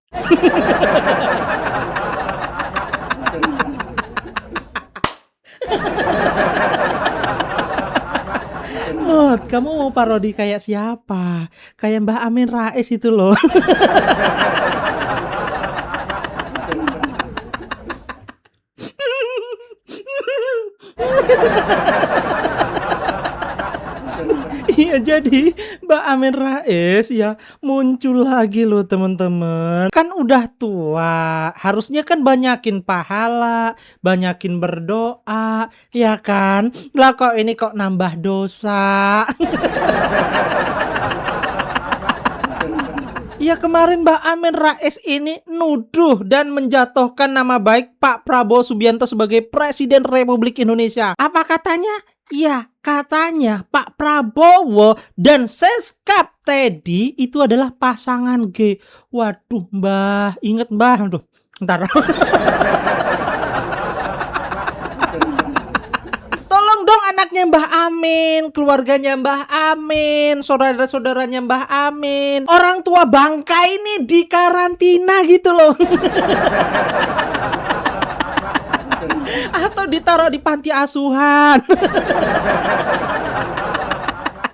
Mot, kamu mau parodi kayak siapa? Kayak Mbah Amin Rais itu loh. Iya, jadi Mbak Amin Rais ya muncul lagi loh teman-teman. Kan udah tua, harusnya kan banyakin pahala, banyakin berdoa, ya kan? Lah kok ini kok nambah dosa. Ya kemarin Mbak Amin Rais ini nuduh dan menjatuhkan nama baik Pak Prabowo Subianto sebagai Presiden Republik Indonesia. Apa katanya? Iya, katanya Pak Prabowo dan Seskap Teddy itu adalah pasangan gay. Waduh Mbah, inget Mbah. Aduh, ntar. Tolong dong anaknya Mbah Amin, keluarganya Mbah Amin, saudara-saudaranya Mbah Amin. Orang tua bangka ini di karantina gitu loh. Atau ditaruh di panti asuhan.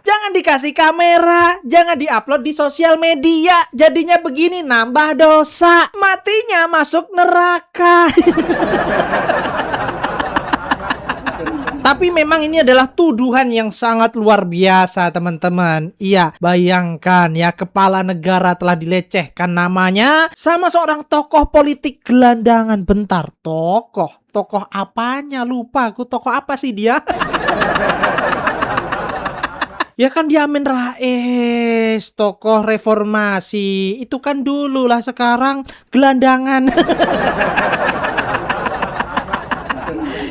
Jangan dikasih kamera, jangan diupload di sosial media. Jadinya begini, nambah dosa. Matinya masuk neraka. Tapi memang ini adalah tuduhan yang sangat luar biasa teman-teman. Iya, bayangkan ya, kepala negara telah dilecehkan namanya sama seorang tokoh politik gelandangan. Bentar, tokoh apanya? Lupa aku, tokoh apa sih dia? Ya kan dia Amin Rais, tokoh reformasi. Itu kan dulu lah, sekarang gelandangan.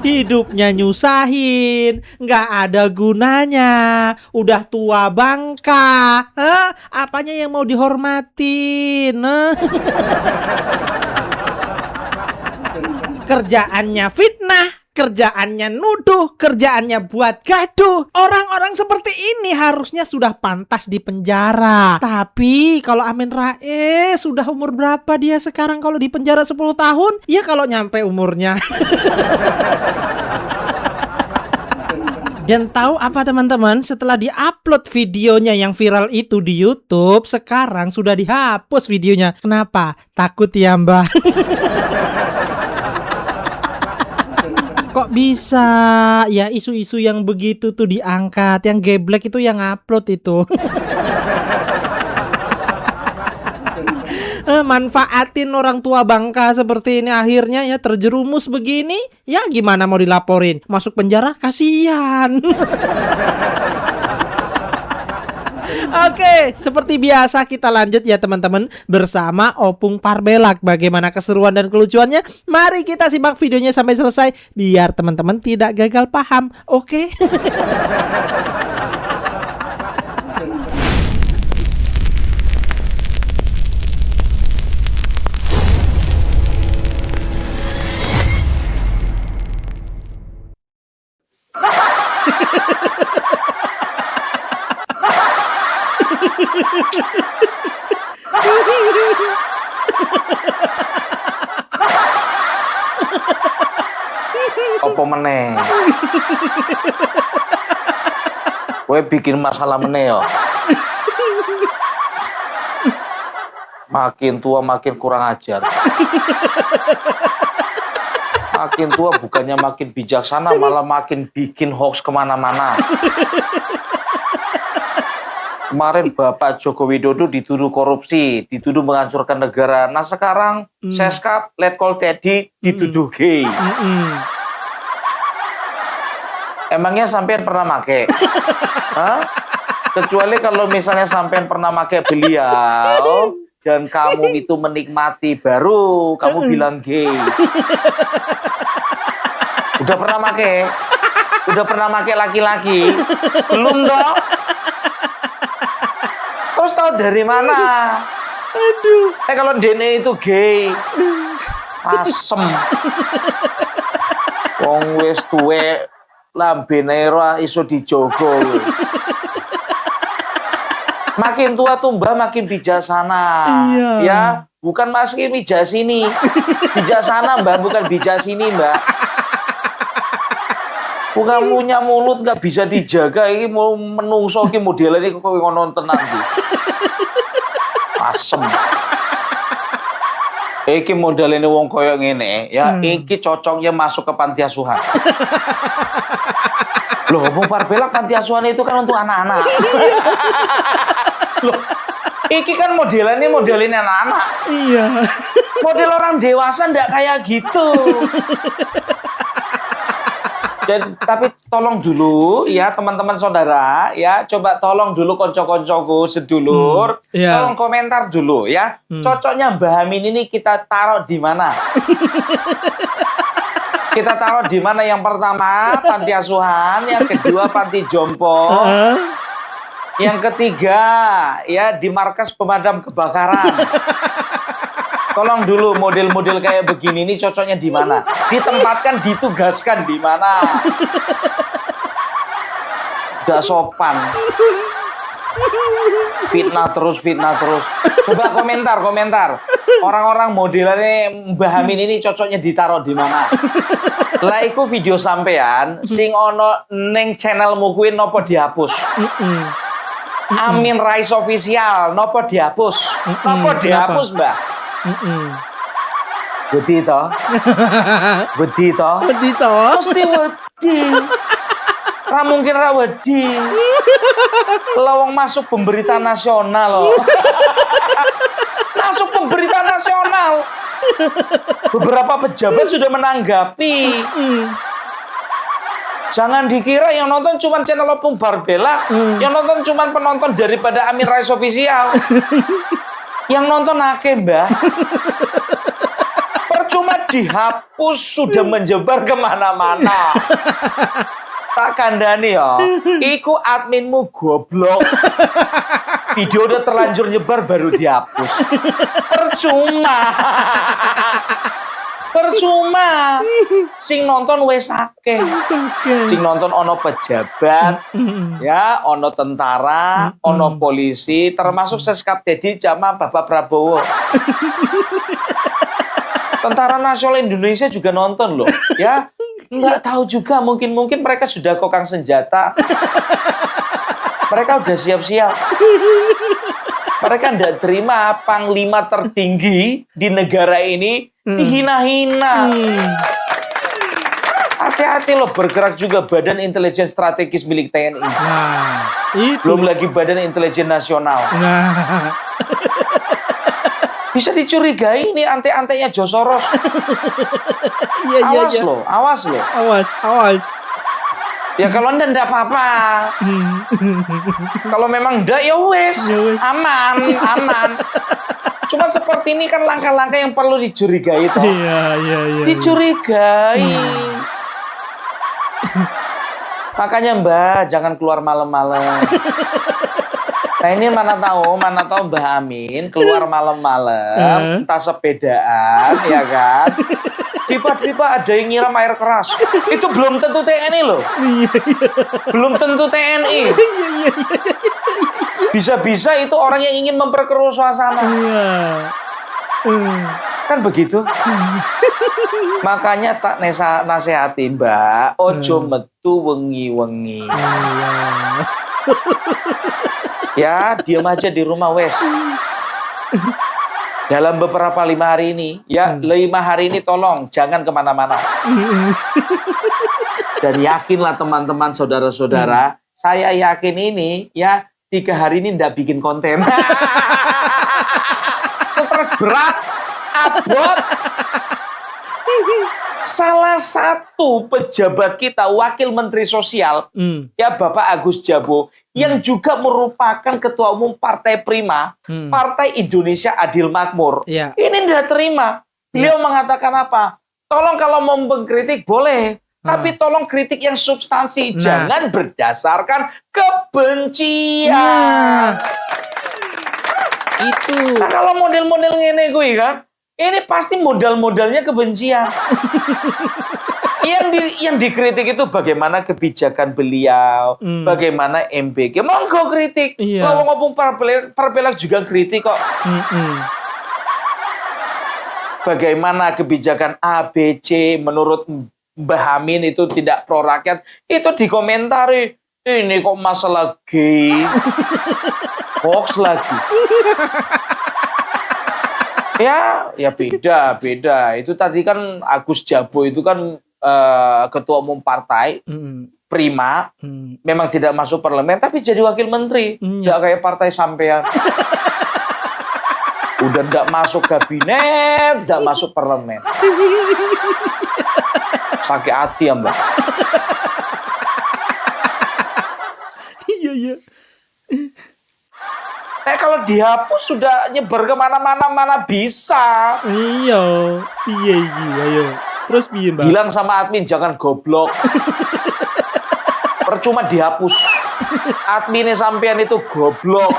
Hidupnya nyusahin, nggak ada gunanya, udah tua bangka. Hah? Apanya yang mau dihormatin? Kerjaannya fitnah, kerjaannya nuduh, kerjaannya buat gaduh. Orang-orang seperti ini harusnya sudah pantas di penjara. Tapi kalau Amin Rais sudah umur berapa dia sekarang kalau di penjara 10 tahun? Ya kalau nyampe umurnya. Dan tahu apa teman-teman? Setelah diupload videonya yang viral itu di YouTube, sekarang sudah dihapus videonya. Kenapa? Takut ya Mbak? Kok bisa ya isu-isu yang begitu tuh diangkat? Yang geblek itu yang upload itu. Manfaatin orang tua bangka seperti ini, akhirnya ya terjerumus begini. Ya gimana mau dilaporin? Masuk penjara? Kasihan. Oke, seperti biasa kita lanjut ya teman-teman bersama Opung Parbelak. Bagaimana keseruan dan kelucuannya? Mari kita simak videonya sampai selesai biar teman-teman tidak gagal paham. Oke? Apa meneh? Kowe bikin masalah meneh yo. Makin tua makin kurang ajar. Makin tua bukannya makin bijaksana, malah makin bikin hoax kemana-mana. Kemarin Bapak Joko Widodo dituduh korupsi, dituduh menghancurkan negara. Nah sekarang Seskap, Letkol Teddy dituduh gay. Emangnya sampean pernah make? Hah? Kecuali kalau misalnya sampean pernah make beliau dan kamu itu menikmati, baru kamu bilang gay. Udah pernah make? Udah pernah make laki-laki? Belum dong? Terus tahu dari mana? Aduh. Kalau DNA itu gay, asem. Wong wis tuwek, lambene ora iso dijogo. Makin tua tuh Mbah makin bijaksana. Iya. Ya, bukan makin bijak sini. Bijaksana Mbah, bukan bijak sini Mbah. Bukan punya mulut nggak bisa dijaga. Ini mau menungso ki model ini kok ngono tenan iki. Asem. Iki model ini wong koyo ngene ya, iki cocoknya masuk ke panti asuhan. Loh, Bung Parbela panti asuhan itu kan untuk anak-anak. Loh, iki kan modelin anak-anak. Iya. Model orang dewasa ndak kayak gitu. Tapi tolong dulu ya teman-teman saudara ya, coba tolong dulu konco-koncoku sedulur, iya. tolong komentar dulu ya. Cocoknya Mbah Amin ini kita taruh di mana? Kita taruh di mana? Yang pertama panti asuhan, yang kedua panti jompo, yang ketiga ya di markas pemadam kebakaran. Tolong dulu model-model kayak begini ini cocoknya di mana? Ditempatkan, ditugaskan di mana? Udah sopan. Fitnah terus. Coba komentar. Orang-orang modelannya Mbah Amin ini cocoknya ditaruh di mana? Lah iku video sampean sing ono ning channelmu kuwi nopo dihapus? Amin Rais Official nopo dihapus? Nopo dihapus, Mbak? Wedi toh? Mesti wedi. Ra mungkin ra wedi. Lawang masuk pemberitaan nasional loh. Masuk pemberitaan nasional. Beberapa pejabat sudah menanggapi. Jangan dikira yang nonton cuma channel Opung Barbella, yang nonton cuma penonton daripada Amin Rais Official. Yang nonton akeh, Mbah. Percuma dihapus, sudah menyebar kemana-mana. Tak kandani ya, iku adminmu goblok. Video udah terlanjur nyebar baru dihapus. Percuma. Sing nonton wes akeh. Sing nonton ono pejabat, ya, ono tentara, ono polisi, termasuk Seskap Dedi sama Bapak Prabowo. Tentara Nasional Indonesia juga nonton loh, ya. Nggak tahu juga, mungkin mereka sudah kokang senjata. Mereka udah siap-siap. Mereka tidak terima panglima tertinggi di negara ini dihina-hina. Hati-hati loh, bergerak juga Badan Intelijen Strategis milik TNI. Nah, itu. Belum lagi Badan Intelijen Nasional. Nah. Bisa dicurigai ini ante-antenya Josoros. Iya. Awas loh. Awas. Ya kalau enggak apa-apa. Kalau memang enggak ya wes, aman. Cuma seperti ini kan langkah-langkah yang perlu dicurigai toh. Iya. Dicurigai. Makanya Mbak jangan keluar malam-malam. Nah ini mana tahu Mbah Amin keluar malam-malam, entah sepedaan ya kan. Tiba-tiba ada yang nyiram air keras. Itu belum tentu TNI loh. Belum tentu TNI. Bisa-bisa itu orang yang ingin memperkeruh suasana. Kan begitu. Makanya tak nasihati Mbak, ojo metu wengi-wengi. Ya, diam aja di rumah wes. Dalam beberapa 5 hari ini, ya 5 hari ini tolong jangan kemana-mana. Dan yakinlah teman-teman, saudara-saudara, saya yakin ini ya 3 hari ini ndak bikin konten. Stres berat, abot. Salah satu pejabat kita, Wakil Menteri Sosial, ya Bapak Agus Jabo, yang juga merupakan Ketua Umum Partai Prima, Partai Indonesia Adil Makmur. Ya. Ini tidak terima. Beliau mengatakan apa? Tolong kalau mau mengkritik boleh, tapi tolong kritik yang substansi, jangan berdasarkan kebencian. Itu. Nah kalau model-model ngene gue kan, ini pasti modal-modalnya kebencian. yang dikritik itu bagaimana kebijakan beliau, bagaimana MBG. Monggo kritik. Iya. Kalau ngomong Parpelak juga kritik kok. Bagaimana kebijakan ABC menurut Mbah Amin itu tidak pro rakyat, itu dikomentari. Ini kok masalah gay, hoax lagi. Ya beda. Itu tadi kan Agus Jabo itu kan ketua umum partai, prima, memang tidak masuk parlemen, tapi jadi wakil menteri. Nggak kayak partai sampean. Udah nggak masuk kabinet, nggak masuk parlemen. Sakit hati ya Mbak. Iya. Kalau dihapus sudah nyebar kemana-mana, mana bisa. Iya. Ayo. Terus piye, Mbak? Bilang sama admin jangan goblok. Percuma dihapus. Adminnya sampean itu goblok.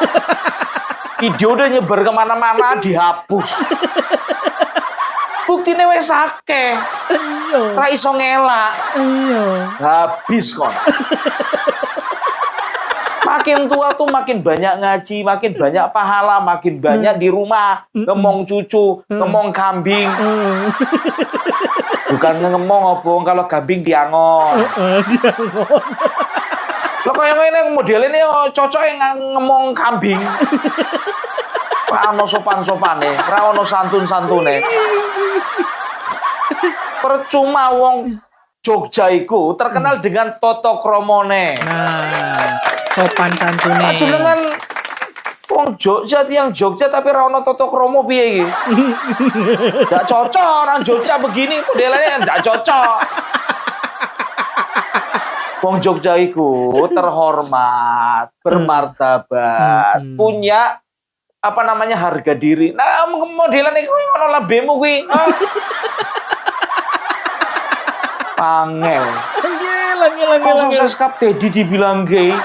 Video udah nyebar kemana-mana dihapus. Buktinya wes akeh. Iya. Ra iso ngelak. Iya. Habis kon. Makin tua tuh makin banyak ngaji, makin banyak pahala, makin banyak di rumah ngemong cucu, ngemong kambing. Bukan ngemong obong, kalau kambing diangon. Diangon. Lo kayak ini modelnya ini cocok yang ngemong kambing. Rano sopan-sopane, rano santun-santune. Percuma wong Jogja iku terkenal dengan toto kromone. Nah, sopan santune. Jenengan wong Jogja tiang Jogja tapi rano toto kromo piye iki? Nggak cocok orang Jogja begini modelnya nggak cocok. Wong Jogja iku terhormat, bermartabat, punya apa namanya harga diri. Nah, modelan iku ngono labemu kuwi. Angel. Kok seskap Teddy dibilang gay.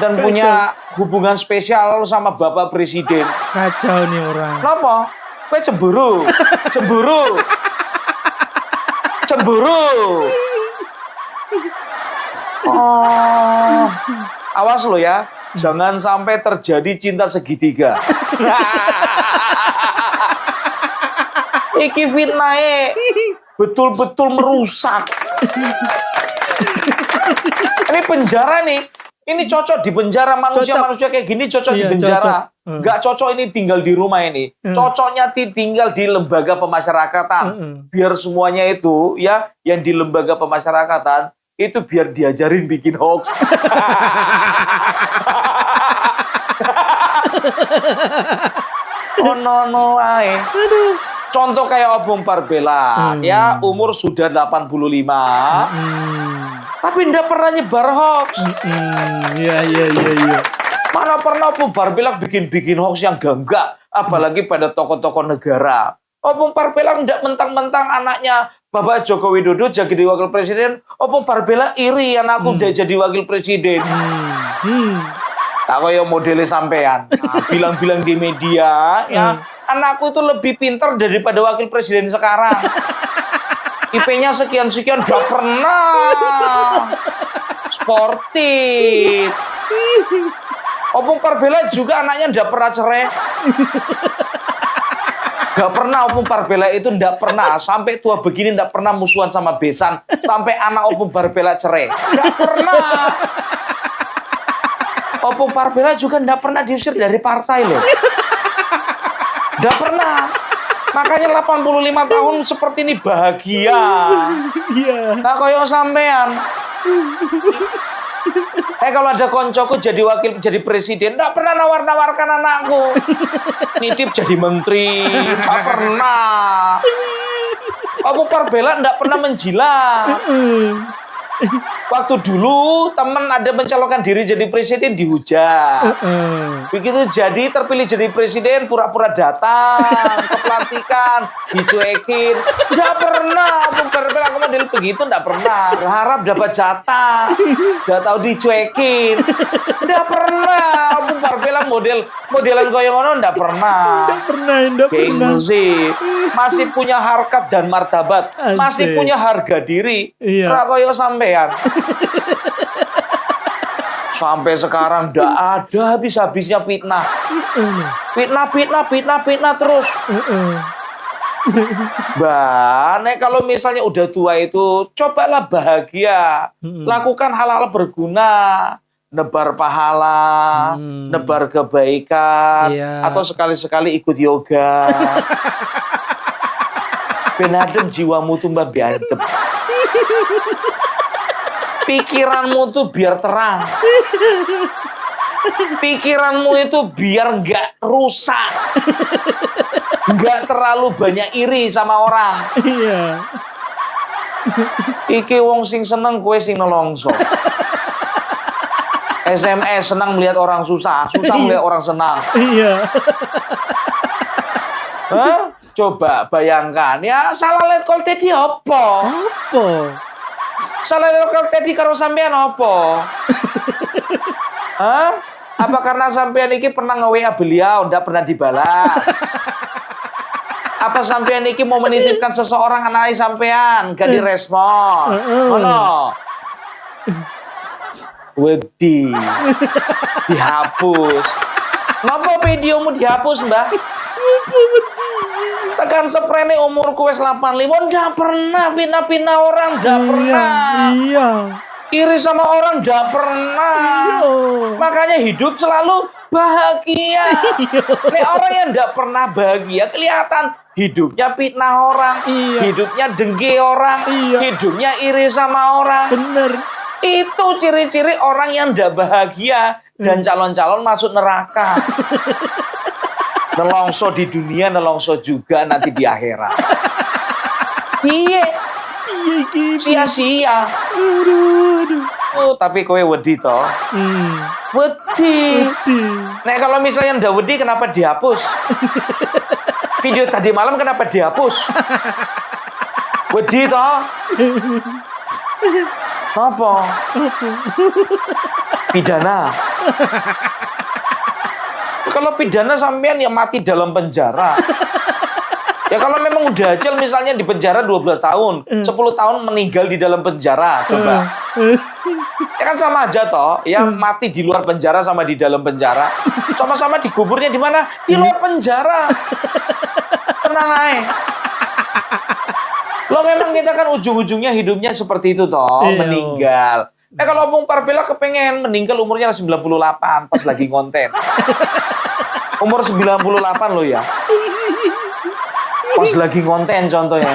Dan punya hubungan spesial sama Bapak Presiden. Kacau nih orang. Kenapa? Kowe cemburu. Oh, awas lo ya, jangan sampai terjadi cinta segitiga. Iki fitnahnya betul-betul merusak. Ini penjara nih, ini cocok di penjara manusia kayak gini cocok di penjara. Nggak cocok ini tinggal di rumah ini. Cocoknya tinggal di lembaga pemasyarakatan. Biar semuanya itu ya yang di lembaga pemasyarakatan itu biar diajarin bikin hoax. No ae. Contoh kayak Opung Parbela, ya umur sudah 85. Tapi ndak pernah nyebar hoax. Iya. Mana pernah Opung Parbela bikin hoax yang gangga, apalagi pada tokoh-tokoh negara. Opung Parbela ndak mentang-mentang anaknya Bapak Joko Widodo jadi wakil presiden, Opung Parbela iri anakku udah jadi wakil presiden. Tak kaya modelnya sampean. Nah, bilang-bilang di media, ya anakku itu lebih pintar daripada wakil presiden sekarang. IP-nya sekian-sekian, gak pernah. Sportif. Opung Parbela juga anaknya ndak pernah cerai. Gak pernah Opung Parbela itu ndak pernah sampai tua begini ndak pernah musuhan sama besan sampai anak Opung Parbela cerai. Ndak pernah. Opung Parbela juga ndak pernah diusir dari partai loh. Ndak pernah. Makanya 85 tahun seperti ini bahagia. Iya. Nah koyo sampean. Kalau ada koncoku jadi presiden, nggak pernah nawar-nawarkan anakku. Nitip jadi menteri, nggak pernah. Opung Parbela nggak pernah menjilat. Waktu dulu teman ada mencalonkan diri jadi presiden dihujat. Begitu jadi terpilih jadi presiden pura-pura datang ke pelantikan dicuekin. Nggak pernah Opung Parbela aku model begitu nggak pernah. Berharap dapat jatah. Nggak tahu dicuekin. Nggak pernah Opung Parbela bilang modelan koyo ngono ndak pernah. Nggak pernah. Gengsi, masih punya harkat dan martabat, masih Asik. punya harga diri. Iya. Ora koyo sampean. Sampai sekarang ndak ada habis-habisnya fitnah. Fitnah terus. Mbak, nek kalau misalnya udah tua itu, cobalah bahagia. Lakukan hal-hal berguna. Nebar pahala, nebar kebaikan, Iya. atau sekali-sekali ikut yoga. Ben adem jiwamu tuh mbak, biar adem. Pikiranmu tuh biar terang. Pikiranmu itu biar nggak rusak. Nggak terlalu banyak iri sama orang. Iya. Iki wong sing seneng, kue sing nelongso. SMS senang melihat orang susah melihat orang senang. Iya. Hah? Coba bayangkan, ya salah lihat kol tadi apa? Apa? Salah lihat kol tadi karo sampean apa? Hah? Apa karena sampean iki pernah nge-WA beliau, ndak pernah dibalas? Apa sampean iki mau menitipkan seseorang anak sampean, gak direspon? Ngono. Wedi. Dihapus. Ngapa videomu dihapus, Mbak? Tekan seprene umurku wis 85, ndak pernah fitnah-fitnah orang, ndak pernah. Iya. Iri sama orang ndak pernah. Makanya hidup selalu bahagia. Nek orang yang ndak pernah bahagia kelihatan hidupnya fitnah orang, Iya. hidupnya dengki orang, Iya. hidupnya iri sama orang. Bener. Itu ciri-ciri orang yang ndak bahagia dan calon-calon masuk neraka. Nelongso di dunia, nelongso juga nanti di akhirat. Iya, Iya iki. sia-sia. Aduh. Oh, tapi kowe wedi toh? Wedi. Nek kalau misalnya ndak wedi, kenapa dihapus? Video tadi malam kenapa dihapus? Wedi toh? Apa? Pidana. Kalau pidana sampean ya mati dalam penjara. Ya kalau memang udah ajal misalnya di penjara 12 tahun, 10 tahun meninggal di dalam penjara, coba. Ya kan sama aja toh, ya mati di luar penjara sama di dalam penjara. Sama-sama dikuburnya di mana? Di luar penjara. Tenang aja. Lo memang kita kan ujung-ujungnya hidupnya seperti itu toh, Iya. meninggal. Nah kalau Bung Parpela kepengen meninggal umurnya 98 pas lagi ngonten. Umur 98 lo ya. Pas lagi ngonten contohnya.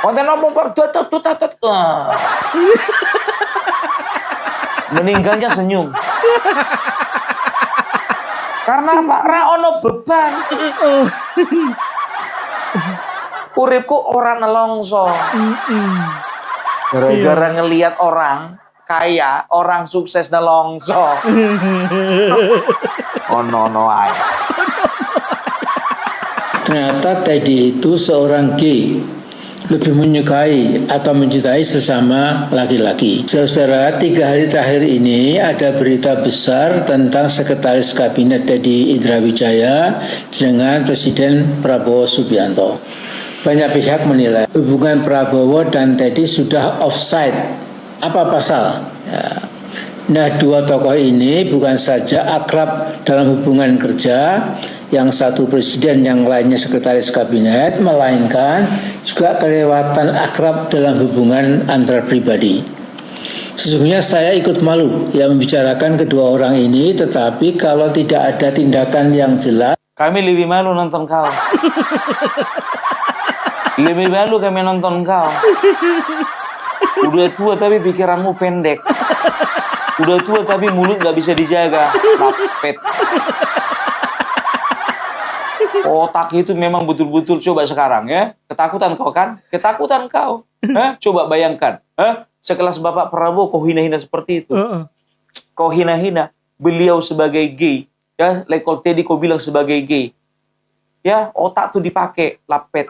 Konten apa Pak? Meninggalnya senyum. Karena apa? Ra ono beban. Uripku ora nelongso. Gara-gara ngelihat orang kaya, orang sukses nelongso. Ono ae. Ternyata Teddy itu seorang gay, lebih menyukai atau mencintai sesama laki-laki. Saudara, 3 hari terakhir ini ada berita besar tentang Sekretaris Kabinet Teddy Indrawijaya dengan Presiden Prabowo Subianto. Banyak pihak menilai hubungan Prabowo dan Teddy sudah offside. Apa pasal? Ya. Nah, dua tokoh ini bukan saja akrab dalam hubungan kerja, yang satu presiden, yang lainnya sekretaris kabinet, melainkan juga kelewatan akrab dalam hubungan antar pribadi. Sesungguhnya saya ikut malu yang membicarakan kedua orang ini, tetapi kalau tidak ada tindakan yang jelas, Kami lebih malu nonton kau. Lebih malu kami nonton kau. Udah tua tapi pikiranmu pendek. Udah tua tapi mulut gak bisa dijaga. Lapet. Otak itu memang betul-betul, coba sekarang ya. Ketakutan kau kan? Ketakutan kau. Hah? Coba bayangkan. Hah? Sekelas Bapak Prabowo kau hina-hina seperti itu. Kau hina-hina beliau sebagai gay. Ya, lekol Teddy kau bilang sebagai gay. Ya, otak tuh dipakai, lapet.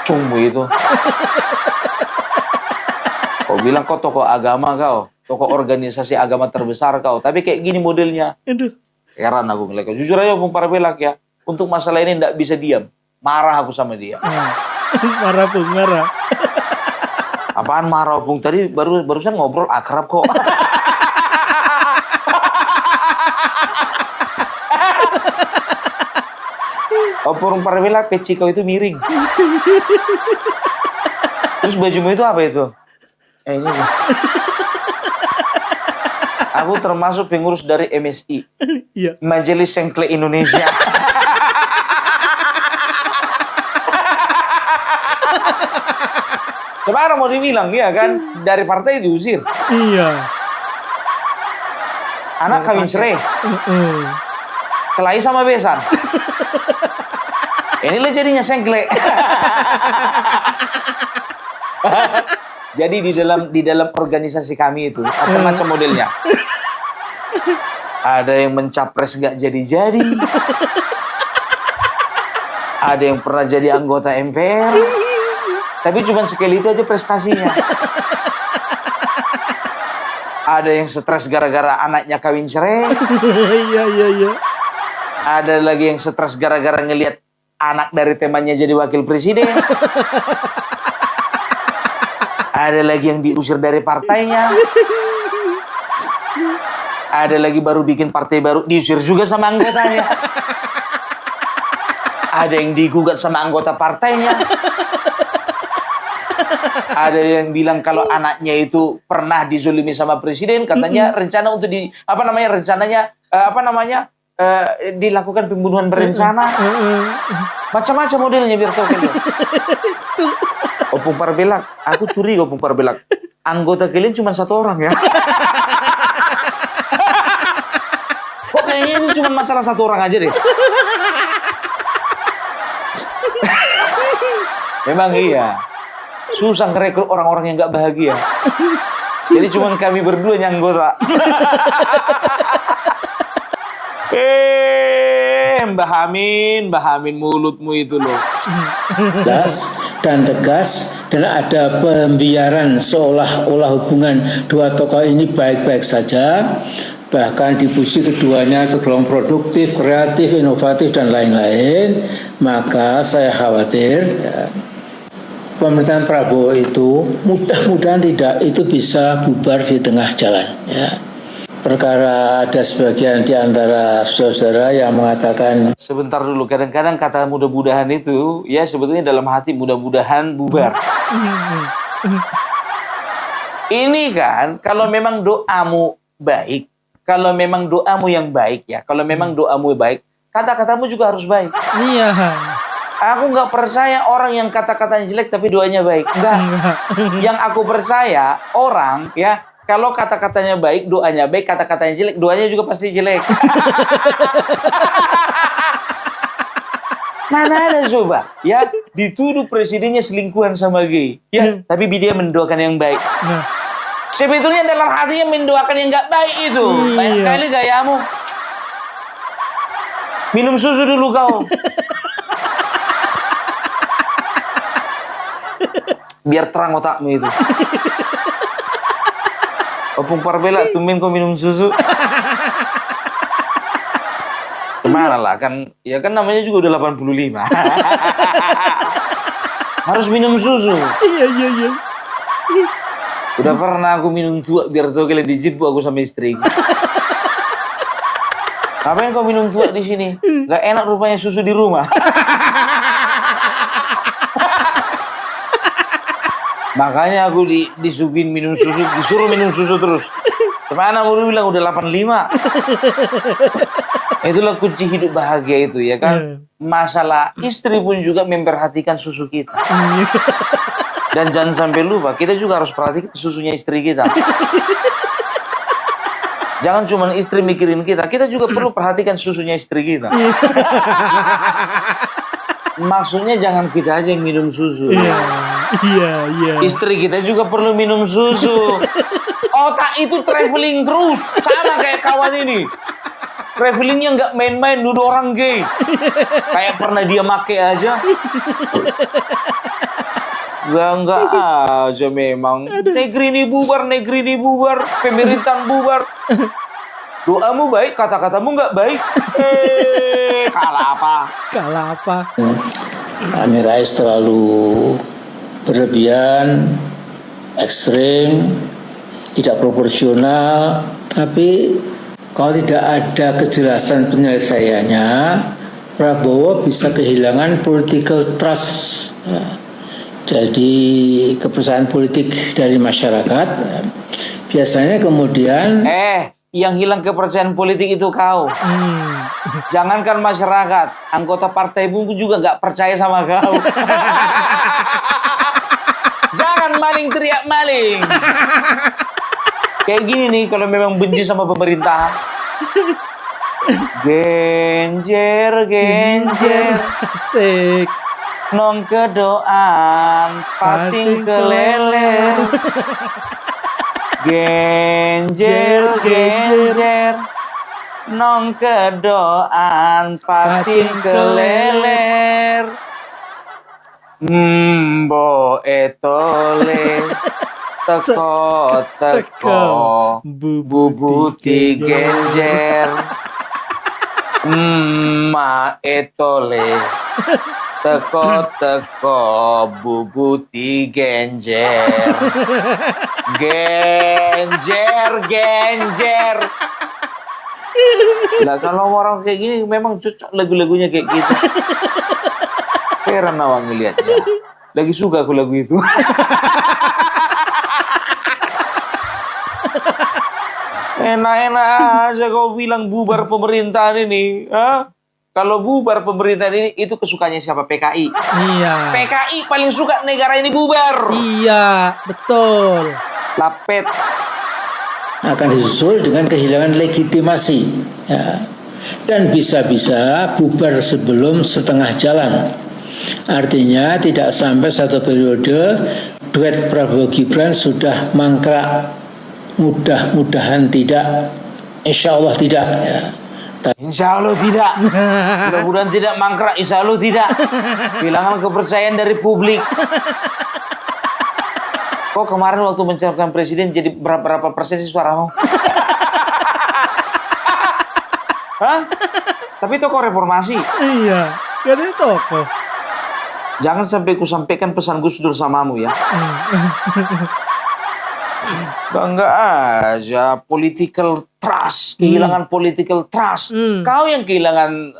Cuma itu. Kau bilang kau tokoh agama kau. tokoh organisasi agama terbesar kau. Tapi kayak gini modelnya. Aduh. Heran aku ngeliat kau. Jujur aja Opung Parabelak ya. Untuk masalah ini nggak bisa diam. Marah aku sama dia. Marah Pung, marah. Apaan marah Opung? Tadi barusan ngobrol akrab kok. Opung Parabelak, peci kau itu miring. Terus bajumu itu apa itu? Ini tuh. Aku termasuk pengurus dari MSI. Iya. Majelis Sengkle Indonesia. Sekarang mau dibilang ya kan, dari partai diusir. Iya. Anak kawin cerai, Heeh. kelahi sama besan. Inilah jadinya sengkle. Jadi di dalam organisasi kami itu macam-macam modelnya. Ada yang mencapres nggak jadi-jadi. Ada yang pernah jadi anggota MPR. Tapi cuma sekali itu aja prestasinya. Ada yang stres gara-gara anaknya kawin cerai. Iya. Ada lagi yang stres gara-gara ngelihat anak dari temannya jadi wakil presiden. Ada lagi yang diusir dari partainya. Ada lagi baru bikin partai baru, diusir juga sama anggotanya. Ada yang digugat sama anggota partainya. Ada yang bilang kalau anaknya itu pernah dizolimi sama presiden, katanya rencana untuk dilakukan pembunuhan berencana. Macam-macam modelnya biar kau kalian. Opung Parabelak, aku curiga Opung Parabelak. Anggota kalian cuma satu orang ya? Kok kayaknya itu cuma masalah satu orang aja deh? Memang iya. Susah ngerekrut orang-orang yang gak bahagia. Jadi cuma kami berdua yang anggota. Mbah Amin mulutmu itu loh. Jelas dan tegas, dan ada pembiaran seolah-olah hubungan dua tokoh ini baik-baik saja, bahkan dipuji keduanya tergolong produktif, kreatif, inovatif dan lain-lain. Maka saya khawatir pemerintahan Prabowo itu mudah-mudahan tidak itu bisa bubar di tengah jalan ya. Perkara ada sebagian di antara saudara yang mengatakan Sebentar dulu, kadang-kadang kata mudah-mudahan itu ya sebetulnya dalam hati mudah-mudahan bubar. Ini kan kalau memang doamu baik, kalau memang doamu yang baik ya, kalau memang doamu baik, kata-katamu juga harus baik. Iya. Aku nggak percaya orang yang kata-katanya jelek tapi doanya baik. Enggak. Yang aku percaya orang ya, kalau kata-katanya baik, doanya baik, kata-katanya jelek, doanya juga pasti jelek. Mana ada coba ya dituduh presidennya selingkuhan sama gay ya, tapi dia mendoakan yang baik. Nah. Sebetulnya dalam hatinya mendoakan yang nggak baik itu. Banyak kali gayamu. Minum susu dulu kau. Biar terang otakmu itu. Opung Parabelak, tumben kau minum susu. Kemana lah kan? Ya kan namanya juga udah 85. Harus minum susu. Iya. Udah pernah aku minum tua biar tahu kalian dijemput aku sama istri. Ngapain kau minum tua di sini? Gak enak rupanya susu di rumah. Makanya aku disuguhin minum susu, disuruh minum susu terus. Kemana mau bilang udah 85. Itulah kunci hidup bahagia itu ya kan. Masalah istri pun juga memperhatikan susu kita. Dan jangan sampai lupa, kita juga harus perhatikan susunya istri kita. Jangan cuma istri mikirin kita juga perlu perhatikan susunya istri kita. Maksudnya jangan kita aja yang minum susu. Iya. Istri kita juga perlu minum susu. Otak itu traveling terus, sama kayak kawan ini. Travelingnya nggak main-main, nuduh orang gay. Kayak pernah dia make aja. Enggak aja memang. Negeri ini bubar, pemerintahan bubar. Doamu baik, kata-katamu nggak baik. Kalah apa? Kalah apa? Amin Rais terlalu berlebihan, ekstrim, tidak proporsional. Tapi kalau tidak ada kejelasan penyelesaiannya, Prabowo bisa kehilangan political trust. Jadi kepercayaan politik dari masyarakat. Biasanya kemudian yang hilang kepercayaan politik itu kau. Jangankan masyarakat, anggota partai pun juga nggak percaya sama kau. Jangan maling teriak maling. Kayak gini nih kalau memang benci sama pemerintahan. Genjer, Asik. nong kedoan, pating keleler. Genjer, nong kedoan, pating keleler. Mbo etole, teko, bubuti genjer. Ma etole, teko, bubuti genjer. Genjer. Nah kalau orang kayak gini memang cocok lagu-lagunya kayak gitu. Heran awak ngeliatnya. Lagi suka aku lagu itu. Enak-enak aja kau bilang bubar pemerintahan ini. Kalau bubar pemerintahan ini itu kesukaannya siapa? PKI. Iya. PKI paling suka negara ini bubar. Iya, betul. Lapet. akan disusul dengan kehilangan legitimasi, ya. Dan bisa-bisa bubar sebelum setengah jalan. Artinya tidak sampai satu periode duet Prabowo Gibran sudah mangkrak. Mudah-mudahan tidak, insya Allah tidak, ya. Insya Allah tidak. Mudah-mudahan tidak mangkrak. Insya Allah tidak. Kehilangan kepercayaan dari publik. Kok kemarin waktu mencalonkan presiden jadi berapa persen sih suaramu? Hah? Tapi tokoh reformasi. Iya, gak ada tokoh. Jangan sampai ku sampaikan pesan Gus Dur samamu ya. Enggak aja political trust, kehilangan political trust. Kau yang kehilangan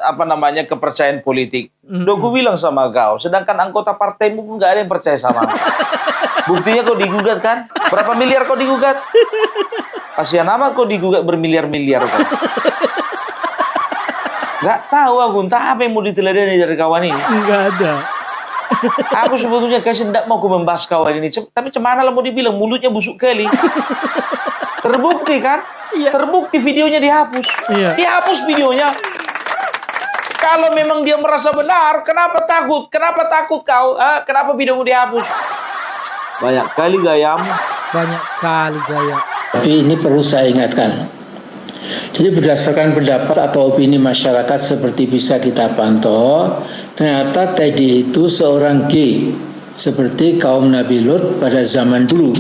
kepercayaan politik. Udah gue bilang sama kau, sedangkan anggota partaimu pun nggak ada yang percaya sama. Buktinya kau digugat kan? Berapa miliar kau digugat? Kasihan amat kau digugat bermiliar-miliar kan? Nggak tahu aku, entah apa yang mau diteladani dari kawan ini. Nggak ada. Aku sebetulnya kasih tidak mau ku membahas kawan ini, tapi cemana lah mau dibilang mulutnya busuk kali. Terbukti kan? Iya. Terbukti videonya dihapus. Iya. Dihapus videonya. Kalau memang dia merasa benar, kenapa takut? Kenapa takut kau? Kenapa videomu dihapus? Banyak kali gayamu. Banyak kali gaya. Tapi ini perlu saya ingatkan. Jadi berdasarkan pendapat atau opini masyarakat seperti bisa kita pantau, ternyata Teddy itu seorang gay, seperti kaum Nabi Lut pada zaman dulu,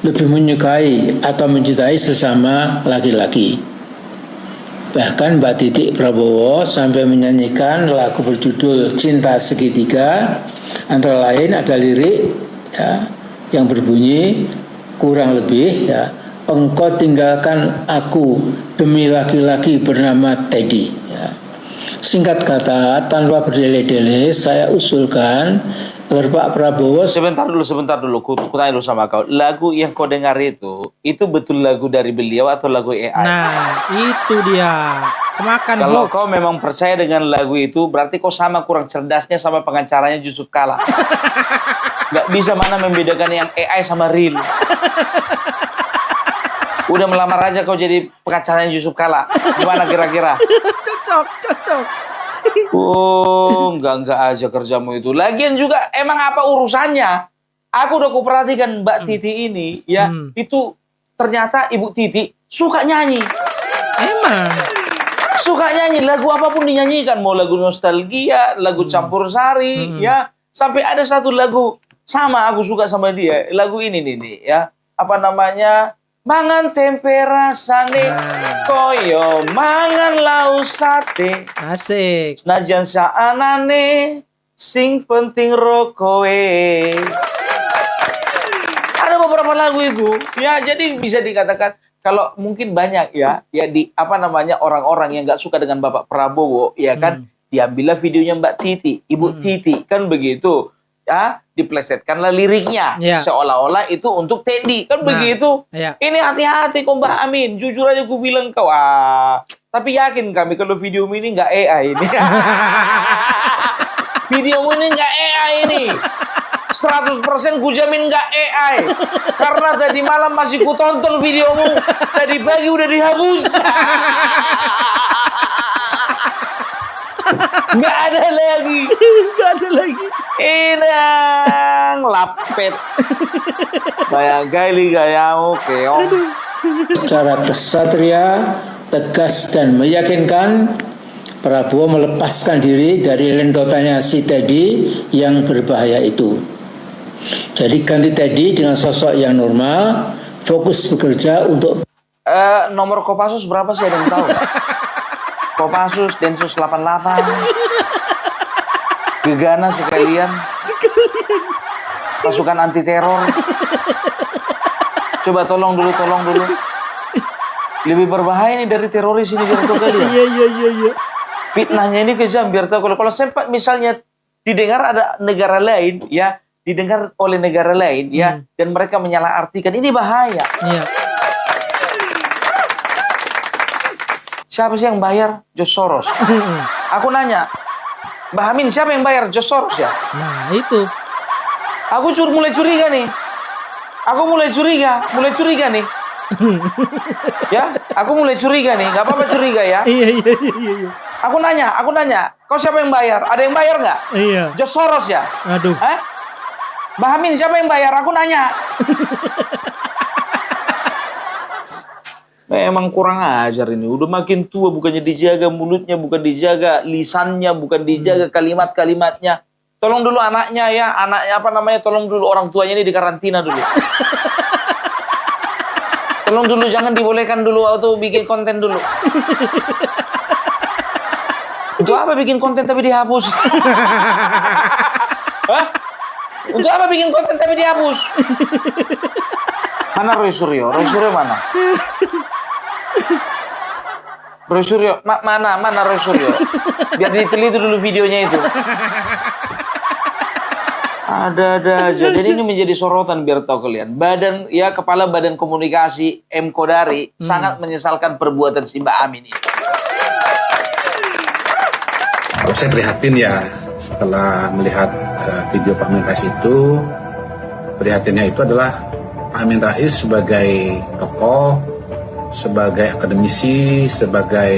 lebih menyukai atau mencintai sesama laki-laki. Bahkan Mbak Titik Prabowo sampai menyanyikan lagu berjudul Cinta Segitiga, antara lain ada lirik ya, yang berbunyi kurang lebih ya, engkau tinggalkan aku demi laki-laki bernama Teddy. Ya. Singkat kata, tanpa berdele-dele, saya usulkan agar Pak Prabowo. Sebentar dulu. Ku tanya dulu sama kau. Lagu yang kau dengar itu betul lagu dari beliau atau lagu AI? Nah, itu dia. Kemakan Kalau hoax. kau memang percaya dengan lagu itu, berarti kau sama kurang cerdasnya sama pengacaranya Yusuf Kala. Gak bisa mana membedakan yang AI sama real. Udah melamar aja kau jadi pengacaranya Yusuf Kala. Gimana kira-kira? Cocok. Oh, enggak aja kerjamu itu. Lagian juga emang apa urusannya? Aku udah kuperhatikan Mbak Titi ini, ya, itu ternyata Ibu Titi suka nyanyi. Emang. Suka nyanyi, lagu apapun dinyanyikan. Mau lagu nostalgia, lagu campur sari, ya. Sampai ada satu lagu Sama aku suka sama dia. Lagu ini nih ya. Apa namanya? Mangan tempe rasane koyo mangan lau sate. Asik. Senajan saanane sing penting rokoe. Ada beberapa lagu itu. Ya, jadi bisa dikatakan kalau mungkin banyak ya di apa namanya orang-orang yang nggak suka dengan Bapak Prabowo, ya kan, diambillah videonya Mbak Titi, Ibu Titi, kan begitu. Ya, diplesetkanlah liriknya seolah-olah itu untuk Teddy, kan begitu. Ini hati-hati kok Mbak Amin, jujur aja gue bilang kau. Tapi yakin kami kalau video ini nggak AI ini. Video ini nggak AI ini. 100% ku jamin nggak AI. Karena tadi malam masih ku tonton videomu, tadi pagi udah dihapus. Nggak ada lagi. Nggak ada lagi. Inang lapet. Banyak kali gayamu keong. Secara kesatria, tegas dan meyakinkan, Prabowo melepaskan diri dari lendotannya si Teddy yang berbahaya itu. Jadi ganti Teddy dengan sosok yang normal, fokus bekerja untuk nomor Kopassus berapa sih, ada yang tahu? Kopassus, Densus 88. Gegana sekalian. Pasukan anti teror. Coba tolong dulu. Lebih berbahaya ini dari teroris ini, biar tahu kalian. Iya. Fitnahnya ini kejam, biar tahu. Kalau sempat misalnya didengar ada negara lain, ya, didengar oleh negara lain, ya, dan mereka menyalahartikan, ini bahaya. Iya. Siapa sih yang bayar? George Soros. Aku nanya, Mbak Amin, siapa yang bayar? George Soros ya? Nah, itu. Aku mulai curiga nih. Mulai curiga nih. Ya, aku mulai curiga nih. Gak apa-apa curiga ya. Iya. Aku nanya, kau siapa yang bayar? Ada yang bayar nggak? Iya. George Soros ya? Aduh. Mbak Amin, siapa yang bayar? Aku nanya. Memang kurang ajar ini. Udah makin tua, bukannya dijaga mulutnya, bukan dijaga lisannya, bukan dijaga kalimat-kalimatnya. Tolong dulu anaknya ya, tolong dulu orang tuanya ini dikarantina dulu. Tolong dulu, jangan dibolehkan dulu atau bikin konten dulu. Untuk apa bikin konten tapi dihapus? Hah? Untuk apa bikin konten tapi dihapus? Mana Roy Suryo? Roy Suryo mana? Roy Suryo, mana Roy Suryo? Biar diteliti dulu videonya itu. Ada aja. Jadi ini menjadi sorotan, biar tahu kalian. Kepala Badan Komunikasi M. Kodari sangat menyesalkan perbuatan si Mbak Amin ini. Saya prihatin ya setelah melihat video Pak Amin Rais itu. Prihatinnya itu adalah Pak Amin Rais sebagai tokoh, sebagai akademisi, sebagai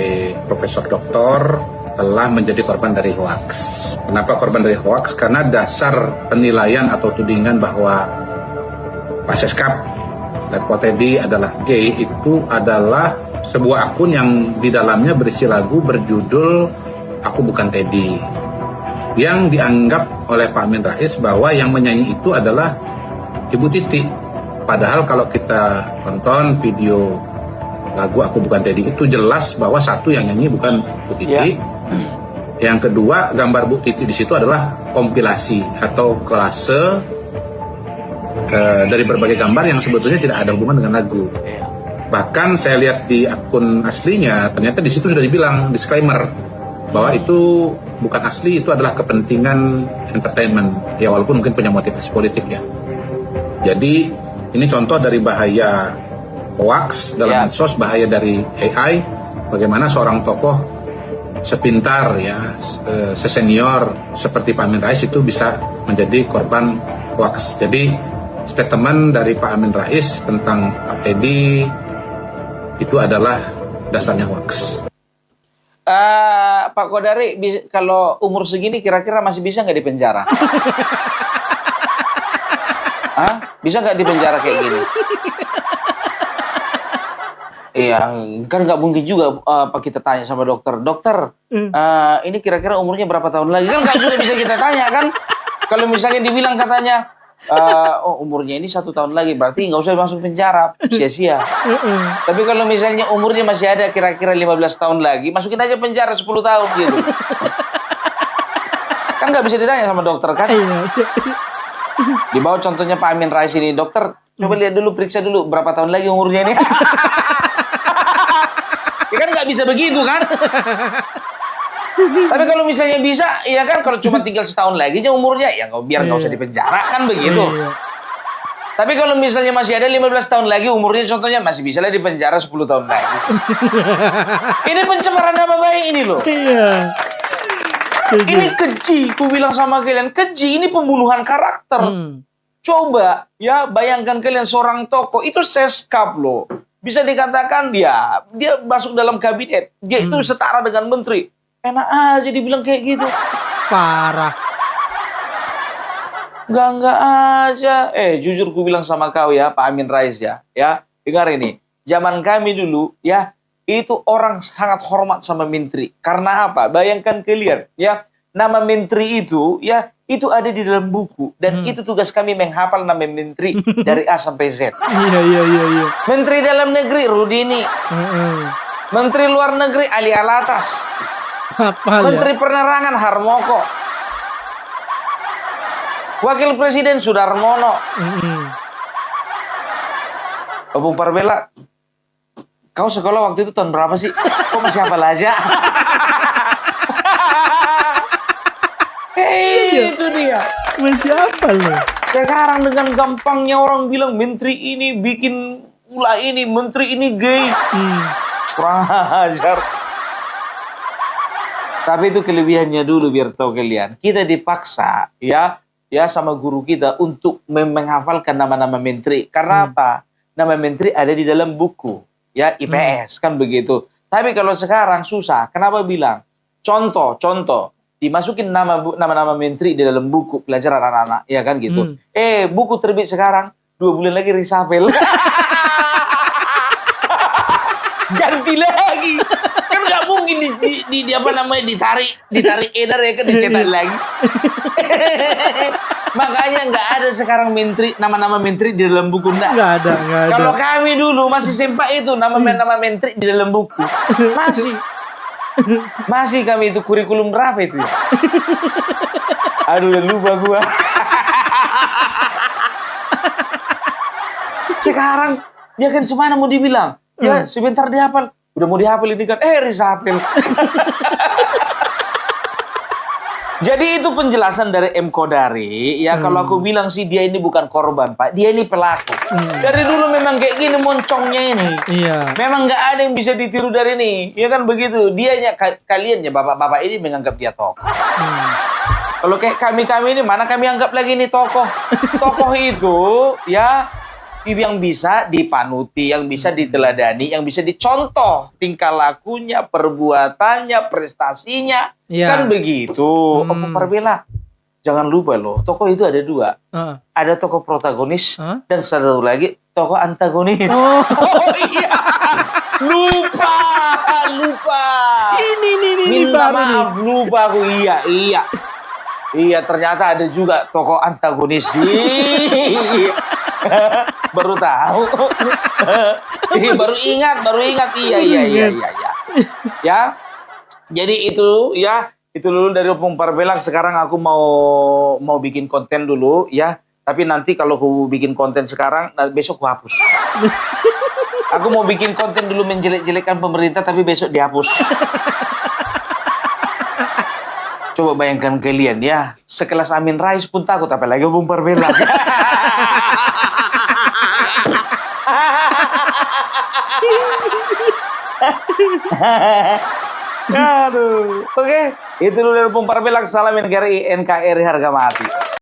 profesor doktor telah menjadi korban dari hoaks. Kenapa korban dari hoaks? Karena dasar penilaian atau tudingan bahwa Pak Seskap dan Ko Teddy adalah gay itu adalah sebuah akun yang di dalamnya berisi lagu berjudul Aku Bukan Teddy, yang dianggap oleh Pak Amin Rais bahwa yang menyanyi itu adalah Ibu Titi. Padahal kalau kita tonton video lagu Aku Bukan Teddy itu jelas bahwa satu yang nyanyi bukan Bu Titi. Yang kedua, gambar Bu Titi di situ adalah kompilasi atau kolase dari berbagai gambar yang sebetulnya tidak ada hubungan dengan lagu. Bahkan saya lihat di akun aslinya, ternyata di situ sudah dibilang disclaimer bahwa itu bukan asli, itu adalah kepentingan entertainment. Ya walaupun mungkin punya motivasi politik ya. Jadi ini contoh dari bahaya hoax dalam medsos, bahaya dari AI. Bagaimana seorang tokoh sepintar ya, sesenior seperti Pak Amin Rais itu bisa menjadi korban hoax. Jadi statement dari Pak Amin Rais tentang Pak Teddy itu adalah dasarnya hoax. Pak Kodari, kalau umur segini kira-kira masih bisa nggak dipenjara? Bisa nggak dipenjara kayak gini? Iya, kan nggak mungkin juga Pak kita tanya sama dokter. Dokter, ini kira-kira umurnya berapa tahun lagi? Kan nggak juga bisa kita tanya kan? Kalau misalnya dibilang katanya, umurnya ini 1 tahun lagi, berarti nggak usah masuk penjara, sia-sia. Tapi kalau misalnya umurnya masih ada kira-kira 15 tahun lagi, masukin aja penjara 10 tahun gitu. Kan nggak bisa ditanya sama dokter kan? Di bawah contohnya Pak Amin Rais ini, dokter coba lihat dulu, periksa dulu berapa tahun lagi umurnya ini. Ya kan nggak bisa begitu kan? Tapi kalau misalnya bisa, ya kan kalau cuma tinggal setahun lagi aja umurnya, ya biar nggak usah dipenjara kan begitu. Tapi kalau misalnya masih ada 15 tahun lagi umurnya, contohnya masih bisa lah dipenjara 10 tahun lagi. Ini pencemaran nama baik ini loh. Iya. Setuju. Ini keji, ku bilang sama kalian, keji, ini pembunuhan karakter. Coba ya bayangkan kalian seorang tokoh itu seskap loh. Bisa dikatakan dia masuk dalam kabinet, dia itu setara dengan menteri. Enak aja dibilang kayak gitu. Parah. Enggak aja. Jujur ku bilang sama kau ya, Pak Amin Rais ya. Ya, dengar ini. Zaman kami dulu ya, itu orang sangat hormat sama menteri. Karena apa? Bayangkan kalian ya, nama menteri itu ya, itu ada di dalam buku. Dan itu tugas kami menghafal nama menteri dari A sampai Z. Iya. Menteri dalam negeri Rudini. Menteri luar negeri Ali Alatas. Hafal ya. Menteri Penerangan Harmoko. Wakil Presiden Sudarmono. Opung Parbela, kau sekolah waktu itu tahun berapa sih? Kok masih hafal aja? Itu dia. Masih hafal loh. Sekarang dengan gampangnya orang bilang menteri ini bikin ulah ini, menteri ini gay. Kurang ajar. Tapi itu kelebihannya dulu, biar tahu kalian. Kita dipaksa ya sama guru kita untuk menghafalkan nama-nama menteri. Karena apa? Nama menteri ada di dalam buku ya, IPS kan begitu. Tapi kalau sekarang susah. Kenapa bilang? Contoh, dimasukin nama-nama menteri di dalam buku pelajaran anak-anak, ya kan gitu. Buku terbit sekarang 2 bulan lagi reshuffle. Ganti lagi. Kan nggak mungkin di apa namanya ditarik edar ya kan, dicetak lagi. Makanya nggak ada sekarang nama-nama menteri di dalam buku, enggak. Nggak ada. Kalau kami dulu masih sempat itu nama menteri di dalam buku. Masih kami itu kurikulum berapa itu ya? Aduh, lupa gua. Sekarang ya kan cemana mau dibilang? Ya sebentar dihafal. Udah mau dihafal ini kan, reshuffle. Jadi itu penjelasan dari M. Kodari. Ya kalau aku bilang sih dia ini bukan korban, Pak. Dia ini pelaku. Dari dulu memang kayak gini moncongnya ini. Iya. Memang nggak ada yang bisa ditiru dari ini. Ya kan begitu. Kalian ya bapak-bapak ini menganggap dia tokoh. Kalau kayak kami ini, mana kami anggap lagi ini tokoh. Tokoh itu ya yang bisa dipanuti, yang bisa diteladani, yang bisa dicontoh tingkah lakunya, perbuatannya, prestasinya. Kan begitu. Opung Parbela, jangan lupa loh, tokoh itu ada 2. Ada tokoh protagonis dan satu lagi tokoh antagonis. Oh iya. Lupa. Ini minta maaf nih. Lupa aku. Iya, ternyata ada juga tokoh antagonis. Baru tahu. baru ingat. Iya. Ya. Jadi itu dulu dari Opung Parbela. Sekarang aku mau bikin konten dulu ya. Tapi nanti kalau aku bikin konten sekarang, besok aku hapus. Aku mau bikin konten dulu menjelek-jelekkan pemerintah, tapi besok dihapus. Coba bayangkan kalian ya, sekelas Amin Rais pun takut, apalagi Opung Parbela. Aduh. Oke, itu dulu dari Opung Parbela. Salam NKRI harga mati.